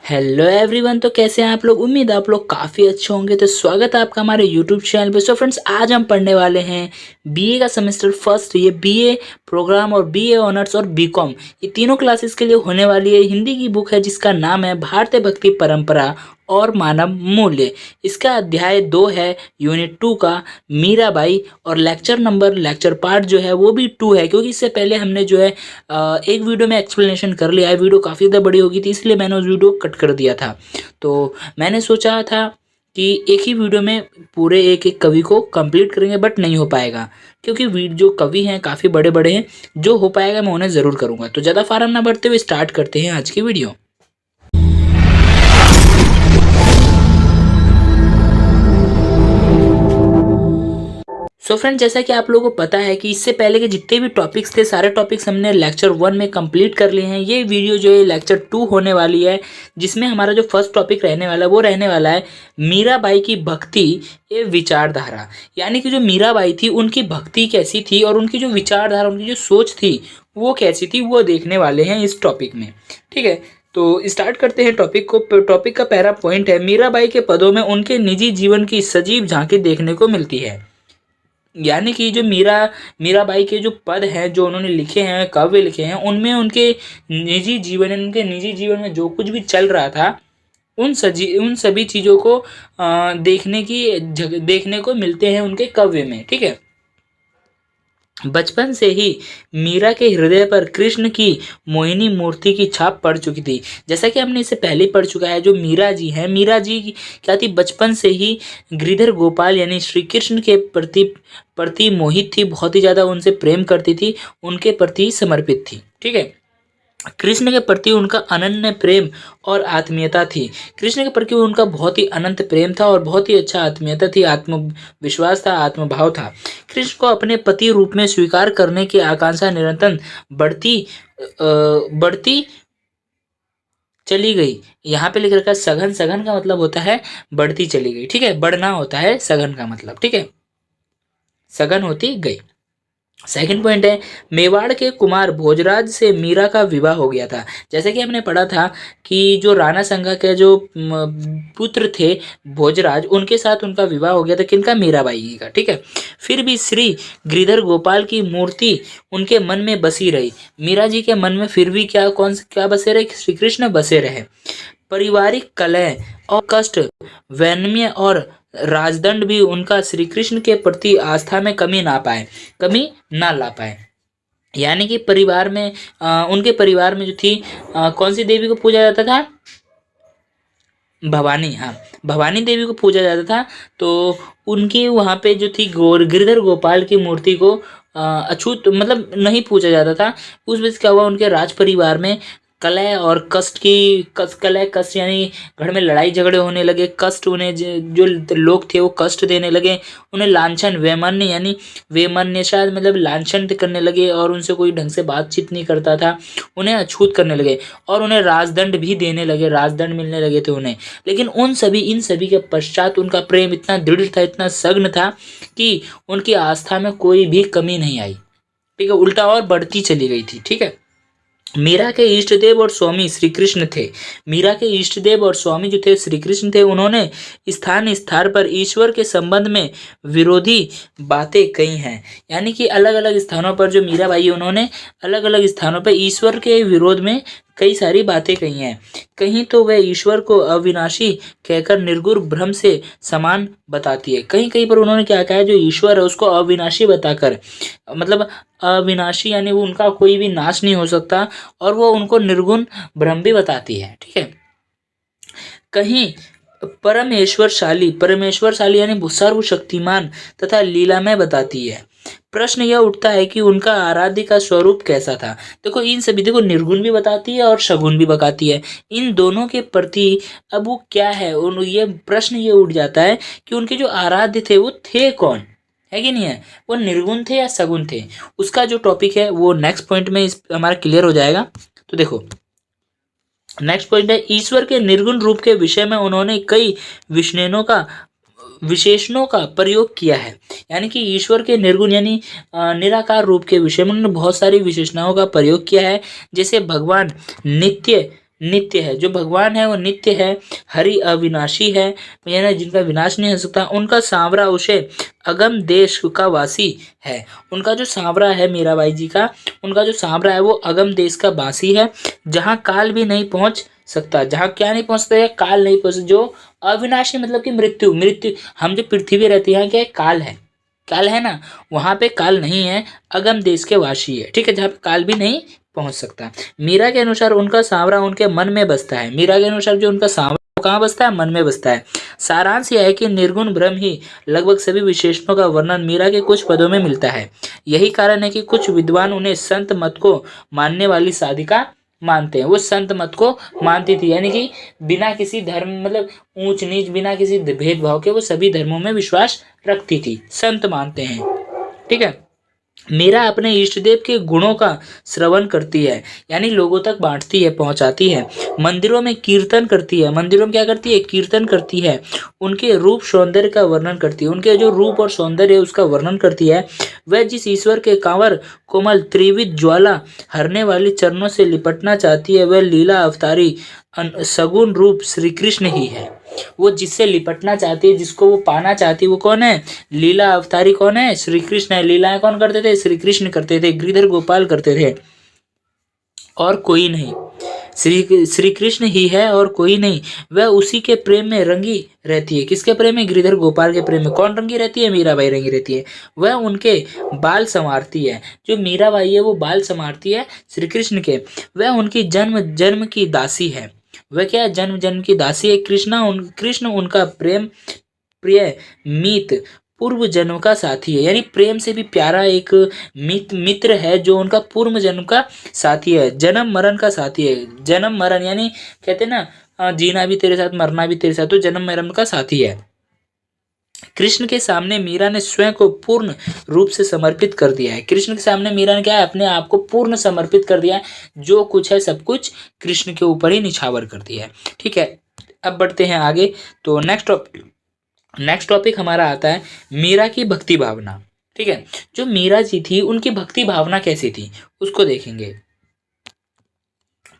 Hello everyone. तो कैसे हैं आप लोग? उम्मीद है आप लोग काफ़ी अच्छे होंगे। तो स्वागत है आपका हमारे यूट्यूब चैनल पे। सो फ्रेंड्स, आज हम पढ़ने वाले हैं बीए का सेमेस्टर फर्स्ट। ये बीए प्रोग्राम और बीए ऑनर्स और बीकॉम ये तीनों क्लासेस के लिए होने वाली है। हिंदी की बुक है जिसका नाम है भारतीय भक्ति परंपरा और मानव मूल्य। इसका अध्याय 2 है यूनिट 2 का मीराबाई। और लेक्चर पार्ट जो है वो भी 2 है, क्योंकि इससे पहले हमने जो है एक वीडियो में एक्सप्लेनेशन कर लिया है। वीडियो काफ़ी ज़्यादा बड़ी होगी थी, इसलिए मैंने उस वीडियो को कट कर दिया था। तो मैंने सोचा था कि एक ही वीडियो में पूरे एक एक कवि को कंप्लीट करेंगे, बट नहीं हो पाएगा क्योंकि जो कवि हैं काफ़ी बड़े बड़े हैं। जो हो पाएगा मैं उन्हें ज़रूर करूँगा। तो ज़्यादा फार्म ना बढ़ते हुए स्टार्ट करते हैं आज की वीडियो। सो फ्रेंड, जैसा कि आप लोगों को पता है कि इससे पहले के जितने भी टॉपिक्स थे सारे टॉपिक्स हमने लेक्चर 1 में कंप्लीट कर लिए हैं। ये वीडियो जो है लेक्चर 2 होने वाली है, जिसमें हमारा जो फर्स्ट टॉपिक रहने वाला है वो रहने वाला है मीराबाई की भक्ति ये विचारधारा। यानी कि जो मीराबाई थी उनकी भक्ति कैसी थी और उनकी जो विचारधारा, उनकी जो सोच थी वो कैसी थी, वो देखने वाले हैं इस टॉपिक में। ठीक है, तो स्टार्ट करते हैं टॉपिक को। टॉपिक का पहला पॉइंट है, मीराबाई के पदों में उनके निजी जीवन की सजीव झांकी देखने को मिलती है। यानी कि जो मीराबाई के जो पद हैं, जो उन्होंने लिखे हैं, काव्य लिखे हैं, उनमें उनके उनके निजी जीवन में जो कुछ भी चल रहा था उन सभी चीज़ों को देखने को मिलते हैं उनके काव्य में। ठीक है, बचपन से ही मीरा के हृदय पर कृष्ण की मोहिनी मूर्ति की छाप पड़ चुकी थी। जैसा कि हमने इससे पहले पढ़ चुका है, जो मीरा जी हैं, मीरा जी क्या थी, बचपन से ही गिरिधर गोपाल यानी श्री कृष्ण के प्रति मोहित थी, बहुत ही ज़्यादा उनसे प्रेम करती थी, उनके प्रति समर्पित थी। ठीक है, कृष्ण के प्रति उनका अनन्य प्रेम और आत्मीयता थी। कृष्ण के प्रति उनका बहुत ही अनंत प्रेम था और बहुत ही अच्छा आत्मीयता थी, आत्मविश्वास था, आत्मभाव था। कृष्ण को अपने पति रूप में स्वीकार करने की आकांक्षा निरंतर बढ़ती चली गई। यहाँ पे लिख रखा है सघन। सघन का मतलब होता है बढ़ती चली गई। ठीक है, बढ़ना होता है सघन का मतलब। ठीक है, सघन होती गई। सेकंड पॉइंट है, मेवाड़ के कुमार भोजराज से मीरा का विवाह हो गया था। जैसे कि हमने पढ़ा था कि जो राणा संगा के जो पुत्र थे भोजराज, उनके साथ उनका विवाह हो गया था। किनका? मीराबाई का। ठीक है, फिर भी श्री गिरिधर गोपाल की मूर्ति उनके मन में बसी रही। मीरा जी के मन में फिर भी क्या बसे रहे? श्री कृष्ण बसे रहे। पारिवारिक कलह और कष्ट, वैन्य और राजदंड भी उनका श्री कृष्ण के प्रति आस्था में कमी ना ला पाए। यानी कि परिवार में उनके परिवार में जो थी कौन सी देवी को पूजा जाता था? भवानी। हाँ, भवानी देवी को पूजा जाता था। तो उनकी वहाँ पे जो थी गिरिधर गोपाल की मूर्ति को अछूत मतलब नहीं पूजा जाता था। उस वजह से क्या हुआ, उनके राज परिवार में कलह और कलह कष्ट यानी घर में लड़ाई झगड़े होने लगे। कष्ट उन्हें जो लोग थे वो कष्ट देने लगे। उन्हें लांछन वेमन्य शायद मतलब लांछन करने लगे और उनसे कोई ढंग से बातचीत नहीं करता था। उन्हें अछूत करने लगे और उन्हें राजदंड भी देने लगे, राजदंड मिलने लगे थे उन्हें। लेकिन इन सभी के पश्चात उनका प्रेम इतना दृढ़ था, इतना सघन था कि उनकी आस्था में कोई भी कमी नहीं आई। ठीक है, उल्टा और बढ़ती चली गई थी। ठीक है, मीरा के इष्ट देव और स्वामी श्री कृष्ण थे। मीरा के इष्ट देव और स्वामी जो थे श्री कृष्ण थे। उन्होंने स्थान पर ईश्वर के संबंध में विरोधी बातें कही हैं। यानी कि अलग अलग स्थानों पर जो मीराबाई, उन्होंने अलग अलग स्थानों पर ईश्वर के विरोध में कई सारी बातें कही हैं। कहीं तो वह ईश्वर को अविनाशी कहकर निर्गुण ब्रह्म से समान बताती है। कहीं कहीं पर उन्होंने क्या कहा है, जो ईश्वर है उसको अविनाशी बताकर, मतलब अविनाशी यानी वो उनका कोई भी नाश नहीं हो सकता, और वो उनको निर्गुण ब्रह्म भी बताती है। ठीक है, कहीं परमेश्वरशाली यानी सर्वशक्तिमान तथा लीलामय बताती है। प्रश्न यह उठता है कि उनका आराध्य का स्वरूप कैसा था। देखो इन सभी, देखो निर्गुण भी बताती है और सगुण भी बताती है। इन दोनों के प्रति अब वो क्या है, ये प्रश्न ये उठ जाता है कि उनके जो आराध्य थे वो थे कौन, है कि नहीं है, वो निर्गुण थे या सगुण थे। उसका जो टॉपिक है वो नेक्स्ट पॉइंट में हमारा क्लियर हो जाएगा। तो देखो नेक्स्ट पॉइंट है, ईश्वर के निर्गुण रूप के विषय में उन्होंने कई विशेषणों का प्रयोग किया है। यानी कि ईश्वर के निर्गुण यानी निराकार रूप के विषय में उन्होंने बहुत सारी विशेषणाओं का प्रयोग किया है। जैसे भगवान नित्य नित्य है। जो भगवान है वो नित्य है, हरि अविनाशी है, यानी जिनका विनाश नहीं हो सकता। उनका सांवरा उसे अगम देश का वासी है। उनका जो सांवरा है मीराबाई जी का, उनका जो सांवरा है वो अगम देश का वासी है, जहाँ काल भी नहीं पहुंच सकता। जहाँ क्या नहीं पहुंच सकता है? काल नहीं पहुंच सकता। जो अविनाशी मतलब कि मृत्यु, मृत्यु हम जो पृथ्वी रहती है क्या है? काल है, काल है ना, वहां पे काल नहीं है, अगम देश के वासी है। ठीक है, जहाँ पे काल भी नहीं पहुंच सकता। मीरा के अनुसार उनका सांवरा उनके मन में बसता है। मीरा के अनुसार जो उनका सांवरा कहाँ बसता है? मन में बसता है। सारांश यह है कि निर्गुण ब्रह्म ही लगभग सभी विशेषणों का वर्णन मीरा के कुछ पदों में मिलता है। यही कारण है कि कुछ विद्वान उन्हें संत मत को मानने वाली साधिका मानते हैं। वो संत मत को मानती थी, यानी कि बिना किसी धर्म मतलब ऊंच नीच, बिना किसी भेदभाव के वो सभी धर्मों में विश्वास रखती थी, संत मानते हैं। ठीक है, मीरा अपने इष्ट देव के गुणों का श्रवण करती है, यानी लोगों तक बांटती है, पहुंचाती है। मंदिरों में कीर्तन करती है। मंदिरों में क्या करती है? कीर्तन करती है। उनके रूप सौंदर्य का वर्णन करती है। उनके जो रूप और सौंदर्य है उसका वर्णन करती है। वह जिस ईश्वर के कांवर कोमल त्रिविध ज्वाला हरने वाली चरणों से लिपटना चाहती है, वह लीला अवतारी सगुण रूप श्री कृष्ण ही है। वो जिससे लिपटना चाहती है, जिसको वो पाना चाहती है, वो कौन है? लीला अवतारी कौन है? श्री कृष्ण है। लीलाएं कौन करते थे? श्री कृष्ण करते थे, गिरिधर गोपाल करते थे, और कोई नहीं। श्री कृष्ण ही है और कोई नहीं। वह उसी के प्रेम में रंगी रहती है। किसके प्रेम में? गिरिधर गोपाल के प्रेम में। कौन रंगी रहती है? मीराबाई रंगी रहती है। वह उनके बाल संवारती है। जो मीराबाई है वो बाल संवारती है श्री कृष्ण के। वह उनकी जन्म जन्म की दासी है। वह क्या है? जन्म जन्म की दासी है। कृष्ण उनका प्रेम प्रिय मीत पूर्व जन्म का साथी है, यानी प्रेम से भी प्यारा एक मित्र है जो उनका पूर्व जन्म का साथी है, जन्म मरण का साथी है। जन्म मरण यानी कहते हैं ना, जीना भी तेरे साथ, मरना भी तेरे साथ, तो जन्म मरण का साथी है। कृष्ण के सामने मीरा ने स्वयं को पूर्ण रूप से समर्पित कर दिया है। कृष्ण के सामने मीरा ने क्या है? अपने आप को पूर्ण समर्पित कर दिया है। जो कुछ है सब कुछ कृष्ण के ऊपर ही निछावर कर दिया है। ठीक है, अब बढ़ते हैं आगे। तो नेक्स्ट टॉपिक हमारा आता है मीरा की भक्ति भावना। ठीक है, जो मीरा जी थी उनकी भक्ति भावना कैसी थी उसको देखेंगे।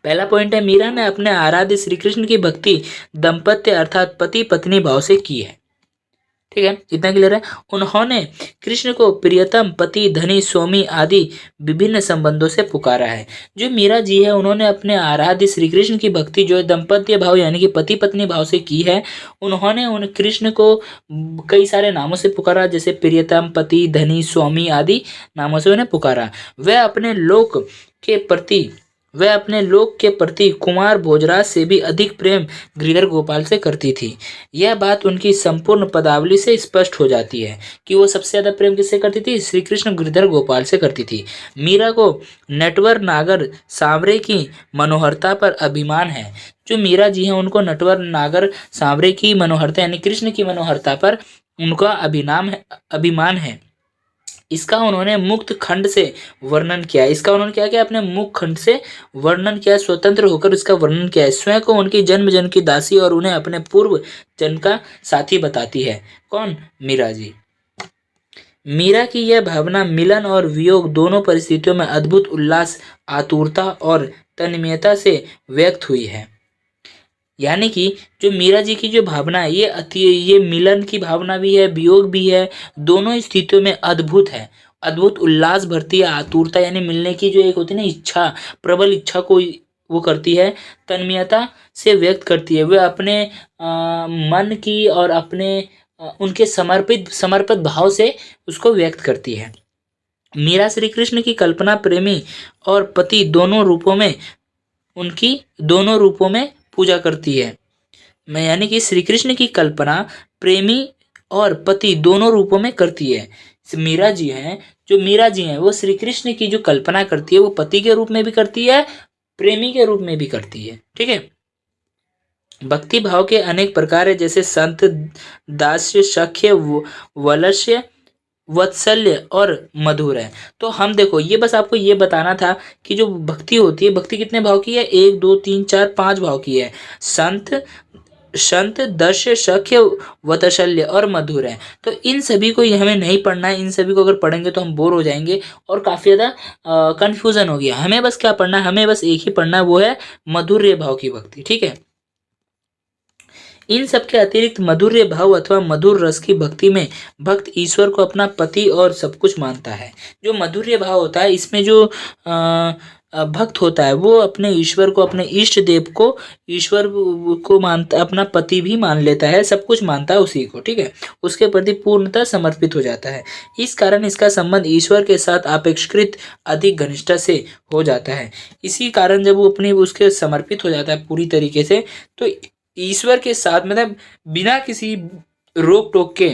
पहला पॉइंट है, मीरा ने अपने आराध्य श्री कृष्ण की भक्ति दंपत्य अर्थात पति पत्नी भाव से की है। ठीक है, इतना क्लियर है। उन्होंने कृष्ण को प्रियतम, पति, धनी, स्वामी आदि विभिन्न संबंधों से पुकारा है। जो मीरा जी है उन्होंने अपने आराध्य श्री कृष्ण की भक्ति जो है दंपत्य भाव यानी कि पति पत्नी भाव से की है। उन्होंने उन कृष्ण को कई सारे नामों से पुकारा, जैसे प्रियतम, पति, धनी, स्वामी आदि नामों से उन्हें पुकारा। वह अपने लोक के प्रति कुमार भोजराज से भी अधिक प्रेम गिरिधर गोपाल से करती थी। यह बात उनकी संपूर्ण पदावली से स्पष्ट हो जाती है कि वो सबसे ज्यादा प्रेम किससे करती थी? श्री कृष्ण गिरिधर गोपाल से करती थी। मीरा को नटवर नागर सांवरे की मनोहरता पर अभिमान है। जो मीरा जी हैं उनको नटवर नागर सांवरे की मनोहरता यानी कृष्ण की मनोहरता पर उनका अभिमान है। इसका उन्होंने मुक्त खंड से वर्णन किया। इसका उन्होंने क्या किया? अपने मुक्त खंड से वर्णन किया, स्वतंत्र होकर इसका वर्णन किया है। स्वयं को उनकी जन्म जन्म की दासी और उन्हें अपने पूर्व जन्म का साथी बताती है। कौन? मीरा जी। मीरा की यह भावना मिलन और वियोग दोनों परिस्थितियों में अद्भुत उल्लास, आतुरता और तन्मयता से व्यक्त हुई है। यानी कि जो मीरा जी की जो भावना है ये मिलन की भावना भी है, वियोग भी है, दोनों स्थितियों में अद्भुत है, अद्भुत उल्लास भरती है। आतुरता यानी मिलने की जो एक होती है ना इच्छा, प्रबल इच्छा को वो करती है, तन्मयता से व्यक्त करती है। वह अपने मन की और अपने उनके समर्पित भाव से उसको व्यक्त करती है। मीरा श्री कृष्ण की कल्पना प्रेमी और पति दोनों रूपों में पूजा करती है। मैं यानी कि श्री कृष्ण की कल्पना प्रेमी और पति दोनों रूपों में करती है। मीरा जी हैं वो श्री कृष्ण की जो कल्पना करती है वो पति के रूप में भी करती है, प्रेमी के रूप में भी करती है। ठीक है, भक्ति भाव के अनेक प्रकार है, जैसे संत, दास्य, सख्य, वलस्य, वत्सल्य और मधुर है। तो हम देखो ये बस आपको ये बताना था कि जो भक्ति होती है, भक्ति कितने भाव की है? 1 2 3 4 5 भाव की है। संत, संत, दर्श, सख्य, वत्सल्य और मधुर है। तो इन सभी को हमें नहीं पढ़ना है। इन सभी को अगर पढ़ेंगे तो हम बोर हो जाएंगे और काफ़ी ज़्यादा कन्फ्यूज़न हो गया। हमें बस क्या पढ़ना है, हमें बस एक ही पढ़ना है, वो है मधुर्य भाव की भक्ति। ठीक है। इन सब के अतिरिक्त मधुर्य भाव अथवा मधुर रस की भक्ति में भक्त ईश्वर को अपना पति और सब कुछ मानता है। जो मधुर्य भाव होता है, इसमें जो भक्त होता है वो अपने ईश्वर को, अपने इष्ट देव को, ईश्वर को मानता, अपना पति भी मान लेता है, सब कुछ मानता है उसी को। ठीक है। उसके प्रति पूर्णतः समर्पित हो जाता है। इस कारण इसका संबंध ईश्वर के साथ अपेक्षाकृत अधिक घनिष्ठता से हो जाता है। इसी कारण जब वो अपने उसके समर्पित हो जाता है पूरी तरीके से, तो ईश्वर के साथ मतलब बिना किसी रोक टोक के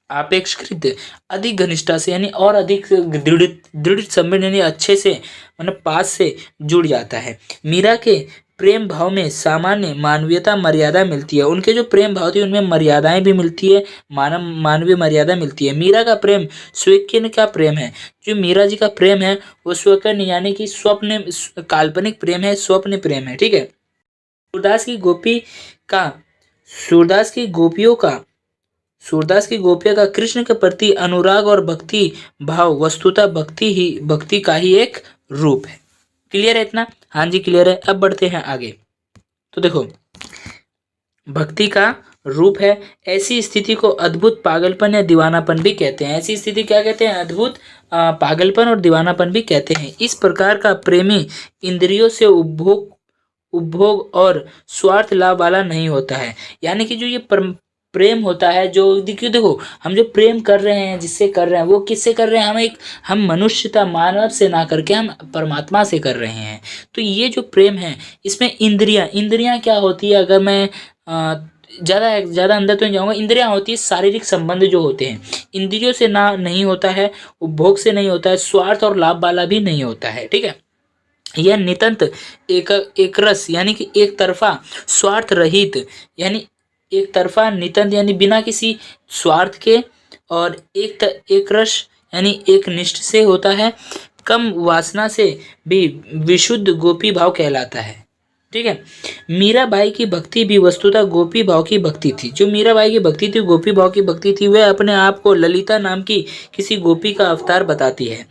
अपेक्षाकृत अधिक घनिष्ठता से, यानी और अधिक दृढ़ दृढ़ संबंध, यानी अच्छे से मतलब पास से जुड़ जाता है। मीरा के प्रेम भाव में सामान्य मानवीयता मर्यादा मिलती है। उनके जो प्रेम भाव थी उनमें मर्यादाएं भी मिलती है, मानवीय मर्यादा मिलती है। मीरा का प्रेम स्वीकृत का प्रेम है। जो मीरा जी का प्रेम है वो स्वीकृत यानी कि स्वप्न, काल्पनिक प्रेम है, स्वप्न प्रेम है। ठीक है। सूरदास की गोपियों का कृष्ण के प्रति अनुराग और भक्ति भाव वस्तुतः भक्ति का ही एक रूप है। क्लियर है इतना? हाँ जी क्लियर है। अब बढ़ते हैं आगे। तो देखो, भक्ति का रूप है। ऐसी स्थिति को अद्भुत पागलपन या दीवानापन भी कहते हैं। ऐसी स्थिति क्या कहते हैं? अद्भुत पागलपन और दीवानापन भी कहते हैं। इस प्रकार का प्रेमी इंद्रियों से उपभोग और स्वार्थ लाभ वाला नहीं होता है। यानी कि जो ये प्रेम होता है, जो देखो हम जो प्रेम कर रहे हैं, जिससे कर रहे हैं, वो किससे कर रहे हैं? हम मनुष्यता, मानव से ना करके हम परमात्मा से कर रहे हैं। तो ये जो प्रेम है, इसमें इंद्रियां क्या होती है? अगर मैं ज़्यादा अंदर तो नहीं जाऊँगा। इंद्रियां होती है शारीरिक संबंध जो होते हैं, इंद्रियों से ना नहीं होता है, उपभोग से नहीं होता है, स्वार्थ और लाभ वाला भी नहीं होता है। ठीक है। यह नितंत एक रस यानी कि एक तरफा, स्वार्थ रहित यानी एक तरफा, नितंत यानी बिना किसी स्वार्थ के, और एक रस यानी एक निष्ठ से होता है, कम वासना से भी विशुद्ध गोपी भाव कहलाता है। ठीक है। मीराबाई की भक्ति भी वस्तुतः गोपी भाव की भक्ति थी। जो मीराबाई की भक्ति थी गोपी भाव की भक्ति थी। वह अपने आप को ललिता नाम की किसी गोपी का अवतार बताती है।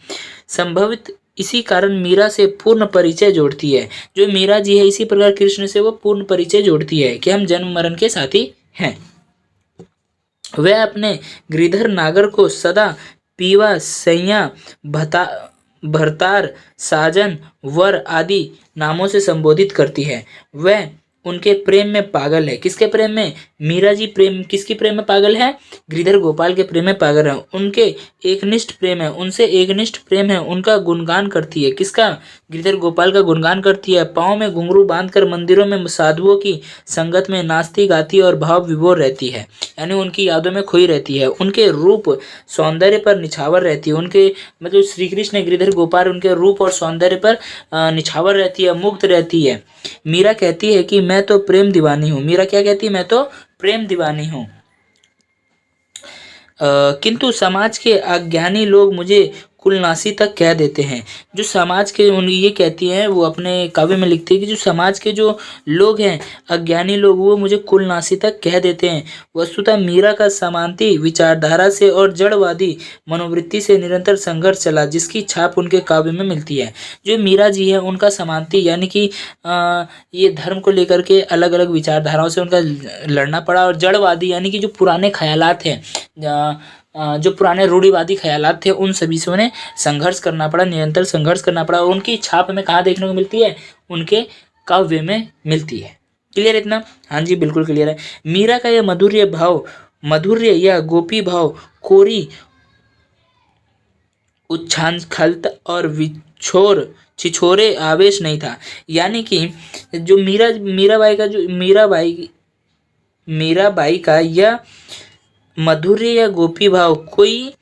संभवित इसी कारण मीरा से पूर्ण परिचय जोड़ती है। जो मीरा जी है, इसी प्रकार कृष्ण से वो पूर्ण परिचय जोड़ती है कि हम जन्म मरण के साथी हैं। वह अपने गिरधर नागर को सदा पीवा, सैया, भरतार, साजन, वर आदि नामों से संबोधित करती है। वह उनके प्रेम में पागल है। किसके प्रेम में? मीरा जी किसकी प्रेम में पागल है? गिरधर गोपाल के प्रेम में पागल है। उनके एकनिष्ठ प्रेम है, उनसे एकनिष्ठ प्रेम है। उनका गुणगान करती है। किसका? गिरधर गोपाल का गुणगान करती है। पाँव में घुंघरू बांधकर मंदिरों में साधुओं की संगत में नाचती गाती और भाव विभोर रहती है, यानी उनकी यादों में खोई रहती है। उनके रूप सौंदर्य पर निछावर रहती है। उनके मतलब श्री कृष्ण गिरधर गोपाल उनके रूप और सौंदर्य पर निछावर रहती है, मुग्ध रहती है। मीरा कहती है कि मैं तो प्रेम दीवानी हूँ। मीरा क्या कहती है? मैं तो प्रेम दीवानी हूँ। किंतु समाज के अज्ञानी लोग मुझे कुलनासी तक कह देते हैं। जो समाज के ये कहती हैं, वो अपने काव्य में लिखती है कि जो समाज के जो लोग हैं, अज्ञानी लोग, वो मुझे कुलनासी तक कह देते हैं। वस्तुतः मीरा का समांति विचारधारा से और जड़वादी मनोवृत्ति से निरंतर संघर्ष चला, जिसकी छाप उनके काव्य में मिलती है। जो मीरा जी है उनका समांति यानी कि ये धर्म को लेकर के अलग अलग विचारधाराओं से उनका लड़ना पड़ा, और जड़वादी यानी कि जो पुराने ख्यालात हैं, जो पुराने रूढ़िवादी ख्यालात थे, उन सभी से उन्हें संघर्ष करना पड़ा, निरंतर संघर्ष करना पड़ा। और उनकी छाप हमें कहाँ देखने को मिलती है? उनके काव्य में मिलती है। क्लियर इतना? हाँ जी बिल्कुल क्लियर है। मीरा का यह मधुर्य या गोपी भाव कोरी उच्छांछलता और छिछोरे आवेश नहीं था। यानी कि जो मीराबाई का यह मधुर्य या गोपी भाव कोई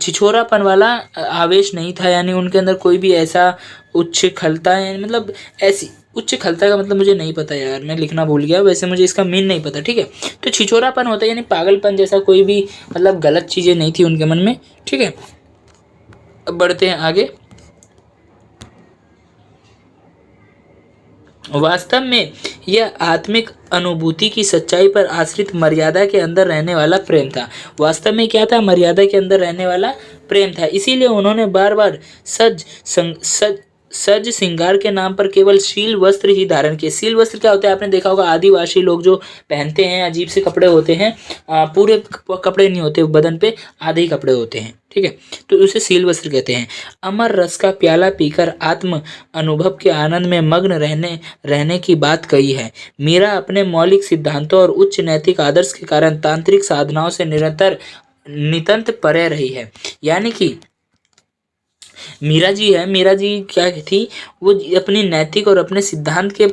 छिछोरापन वाला आवेश नहीं था। यानी उनके अंदर कोई भी ऐसा उच्च खलता है, मतलब ऐसी उच्च खलता का मतलब मुझे नहीं पता यार, मैं लिखना भूल गया, वैसे मुझे इसका मीन नहीं पता। ठीक है। तो छिछोरापन होता है यानी पागलपन जैसा कोई भी मतलब गलत चीज़ें नहीं थी उनके मन में। ठीक है। अब बढ़ते हैं आगे। वास्तव में यह आत्मिक अनुभूति की सच्चाई पर आश्रित मर्यादा के अंदर रहने वाला प्रेम था। वास्तव में क्या था? मर्यादा के अंदर रहने वाला प्रेम था। इसीलिए उन्होंने बार बार सज श्रृंगार के नाम पर केवल शील वस्त्र ही धारण किए। शील वस्त्र क्या होता है? आपने देखा होगा, आदिवासी लोग जो पहनते हैं, अजीब से कपड़े होते हैं, पूरे कपड़े नहीं होते बदन पे, आधे ही कपड़े होते हैं, ठीक है, तो उसे शील वस्त्र कहते हैं। अमर रस का प्याला पीकर आत्म अनुभव के आनंद में मग्न रहने की बात कही है। मीरा अपने मौलिक सिद्धांतों और उच्च नैतिक आदर्श के कारण तांत्रिक साधनाओं से नितंत परे रही है। यानी कि मीरा जी क्या थी? वो अपनी नैतिक और अपने सिद्धांत के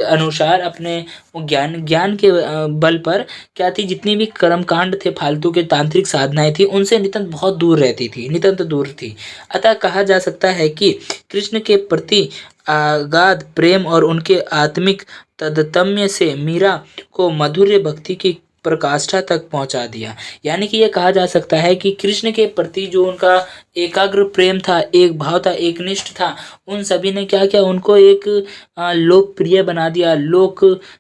अनुसार, अपने ज्ञान के बल पर क्या थी, जितनी भी कर्मकांड थे, फालतू के तांत्रिक साधनाएं थी, उनसे नितांत बहुत दूर रहती थी, नितांत दूर थी। अतः कहा जा सकता है कि कृष्ण के प्रति अगाध प्रेम और उनके आत्मिक तदतम्य से मीरा को मधुर्य भक्ति की प्रकाष्ठा तक पहुंचा दिया। यानी कि यह कहा जा सकता है कि कृष्ण के प्रति जो उनका एकाग्र प्रेम था, एक भाव था, एक निष्ठ था, उन सभी ने क्या किया? उनको एक लोकप्रिय बना दिया।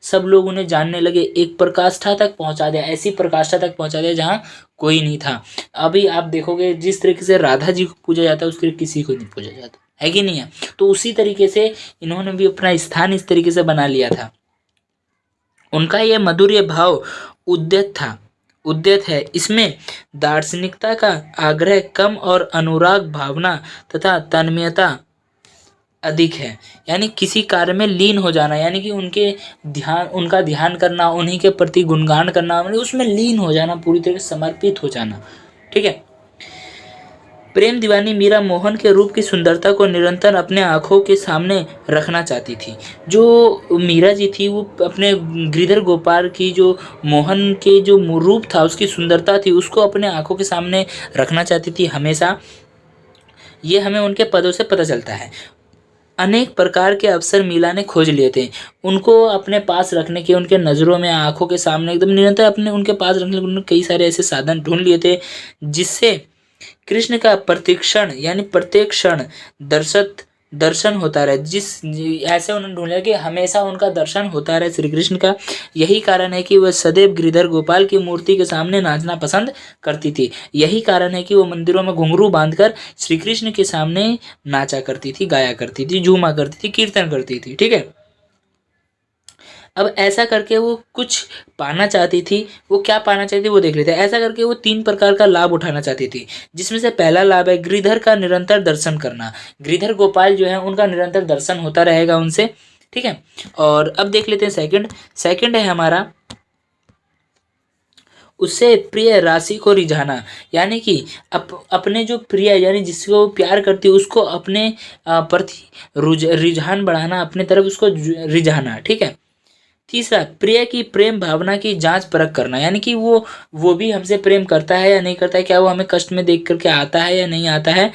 सब लोग उन्हें जानने लगे, एक प्रकाष्ठा तक पहुंचा दिया, ऐसी प्रकाष्ठा तक पहुंचा दिया जहां कोई नहीं था। अभी आप देखोगे जिस तरीके से राधा जी को पूजा जाता है, उस तरीके किसी को नहीं पूजा जाता है, कि नहीं है? तो उसी तरीके से इन्होंने भी अपना स्थान इस तरीके से बना लिया था। उनका यह मधुर्य भाव उद्यत है। इसमें दार्शनिकता का आग्रह कम और अनुराग भावना तथा तन्मयता अधिक है। यानी किसी कार्य में लीन हो जाना, यानी कि उनका ध्यान करना, उन्हीं के प्रति गुणगान करना, मतलब उसमें लीन हो जाना, पूरी तरह से समर्पित हो जाना, ठीक है। प्रेम दीवानी मीरा मोहन के रूप की सुंदरता को निरंतर अपने आँखों के सामने रखना चाहती थी। जो मीरा जी थी, वो अपने गिरधर गोपाल की जो मोहन के जो रूप था, उसकी सुंदरता थी, उसको अपने आँखों के सामने रखना चाहती थी हमेशा। ये हमें उनके पदों से पता चलता है। अनेक प्रकार के अवसर मीरा ने खोज लिए थे उनको अपने पास रखने के, उनके नज़रों में, आँखों के सामने एकदम निरंतर उनके पास रखने के। उन्होंने कई सारे ऐसे साधन ढूंढ लिए थे जिससे कृष्ण का प्रतिक्षण, यानी प्रत्येक क्षण दर्शन होता रहे। ऐसे उन्होंने ढूंढ लिया कि हमेशा उनका दर्शन होता रहे श्री कृष्ण का। यही कारण है कि वह सदैव गिरधर गोपाल की मूर्ति के सामने नाचना पसंद करती थी। यही कारण है कि वो मंदिरों में घुंघरू बांधकर श्री कृष्ण के सामने नाचा करती थी, गाया करती थी, झूमा करती थी, कीर्तन करती थी, ठीक है। अब ऐसा करके वो कुछ पाना चाहती थी। वो क्या पाना चाहती थी वो देख लेते हैं। ऐसा करके वो 3 प्रकार का लाभ उठाना चाहती थी, जिसमें से पहला लाभ है गिरधर का निरंतर दर्शन करना। गिरधर गोपाल जो है उनका निरंतर दर्शन होता रहेगा उनसे, ठीक है। और अब देख लेते हैं सेकंड है हमारा, उससे प्रिय राशि को रिझाना। यानी कि अपने जो प्रिय, यानी जिसको प्यार करती है, उसको अपने प्रति रुझान बढ़ाना, अपने तरफ उसको रिझाना, ठीक है। तीसरा, प्रिय की प्रेम भावना की जांच परख करना। यानी कि वो भी हमसे प्रेम करता है या नहीं करता है, क्या वो हमें कष्ट में देख करके आता है या नहीं आता है,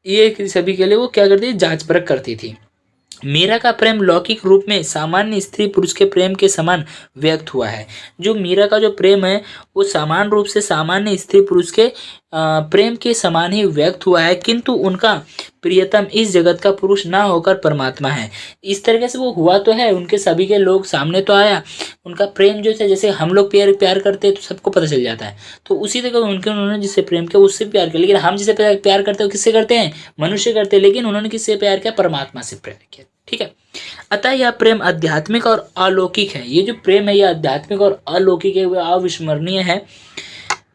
ये सभी के लिए वो क्या करती थी? जांच परख करती थी। मीरा का प्रेम लौकिक रूप में सामान्य स्त्री पुरुष के प्रेम के समान व्यक्त हुआ है। जो मीरा का जो प्रेम है वो सामान्य रूप से सामान्य स्त्री पुरुष के प्रेम के समान ही व्यक्त हुआ है, किंतु उनका प्रियतम इस जगत का पुरुष ना होकर परमात्मा है। इस तरीके से वो हुआ तो है, उनके सभी के लोग सामने तो आया। उनका प्रेम जो है, जैसे हम लोग प्यार करते हैं तो सबको पता चल जाता है, तो उसी तरह उन्होंने जिससे प्रेम किया उससे प्यार किया। लेकिन हम जिसे प्यार करते हैं किससे करते हैं? मनुष्य करते हैं। लेकिन उन्होंने किससे प्यार किया? परमात्मा से प्यार किया, ठीक है। अतः यह प्रेम आध्यात्मिक और अलौकिक है। ये जो प्रेम है, यह आध्यात्मिक और अलौकिक है, वह अविस्मरणीय है।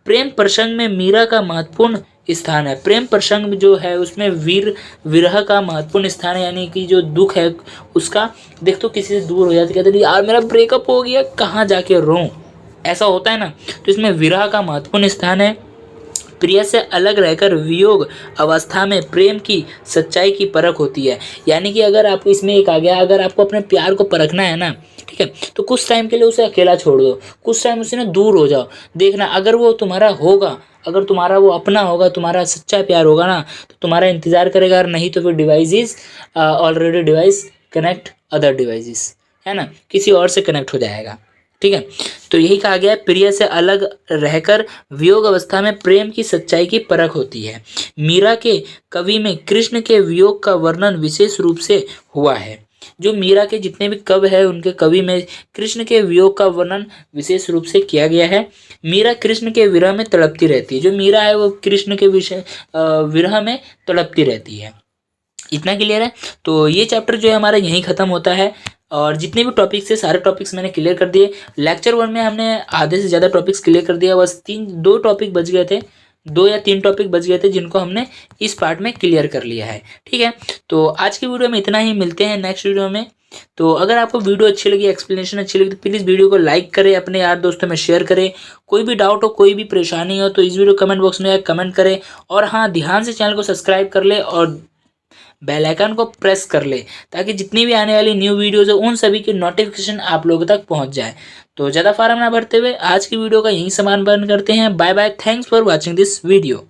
प्रेम प्रसंग में मीरा का महत्वपूर्ण स्थान है। प्रेम प्रसंग जो है उसमें विरह का महत्वपूर्ण स्थान है। यानी कि जो दुख है उसका, देख तो किसी से दूर हो जाती, कहते यार मेरा ब्रेकअप हो गया, कहाँ जाके रोऊं, ऐसा होता है ना। तो इसमें विरह का महत्वपूर्ण स्थान है। प्रिय से अलग रहकर वियोग अवस्था में प्रेम की सच्चाई की परख होती है। यानी कि अगर आपको इसमें एक आ गया, अगर आपको अपने प्यार को परखना है ना, ठीक है, तो कुछ टाइम के लिए उसे अकेला छोड़ दो, कुछ टाइम उससे ना दूर हो जाओ। देखना अगर वो तुम्हारा होगा, अगर तुम्हारा वो अपना होगा, तुम्हारा सच्चा प्यार होगा ना, तो तुम्हारा इंतजार करेगा। और नहीं तो फिर devices already device connect other devices, है ना, किसी और से कनेक्ट हो जाएगा, ठीक है। तो यही कहा गया है, प्रिय से अलग रहकर वियोग अवस्था में प्रेम की सच्चाई की परख होती है। मीरा के कवि में कृष्ण के वियोग का वर्णन विशेष रूप से हुआ है। जो मीरा के जितने भी कवि है उनके कवि में कृष्ण के वियोग का वर्णन विशेष रूप से किया गया है। मीरा कृष्ण के विरह में तड़पती रहती है। जो मीरा है वो कृष्ण के विरह में तड़पती रहती है। इतना क्लियर है। तो ये चैप्टर जो है हमारा यहीं खत्म होता है और जितने भी टॉपिक्स है सारे टॉपिक्स मैंने क्लियर कर दिए। लेक्चर 1 में हमने आधे से ज़्यादा टॉपिक्स क्लियर कर दिया, बस 2 टॉपिक बच गए थे, 2 या 3 टॉपिक बच गए थे जिनको हमने इस पार्ट में क्लियर कर लिया है। ठीक है, तो आज की वीडियो में इतना ही, मिलते हैं नेक्स्ट वीडियो में। तो अगर आपको वीडियो अच्छी लगी, एक्सप्लेनेशन अच्छी लगी तो प्लीज़ वीडियो को लाइक करें, अपने यार दोस्तों में शेयर करें। कोई भी डाउट हो, कोई भी परेशानी हो तो इस वीडियो कमेंट बॉक्स में कमेंट करें। और हाँ, ध्यान से चैनल को सब्सक्राइब कर ले और बेल आइकन को प्रेस कर ले ताकि जितनी भी आने वाली न्यू वीडियोस है उन सभी की नोटिफिकेशन आप लोगों तक पहुंच जाए। तो ज़्यादा फार्म ना भरते हुए आज की वीडियो का यहीं समापन करते हैं। Bye bye, thanks for watching this video.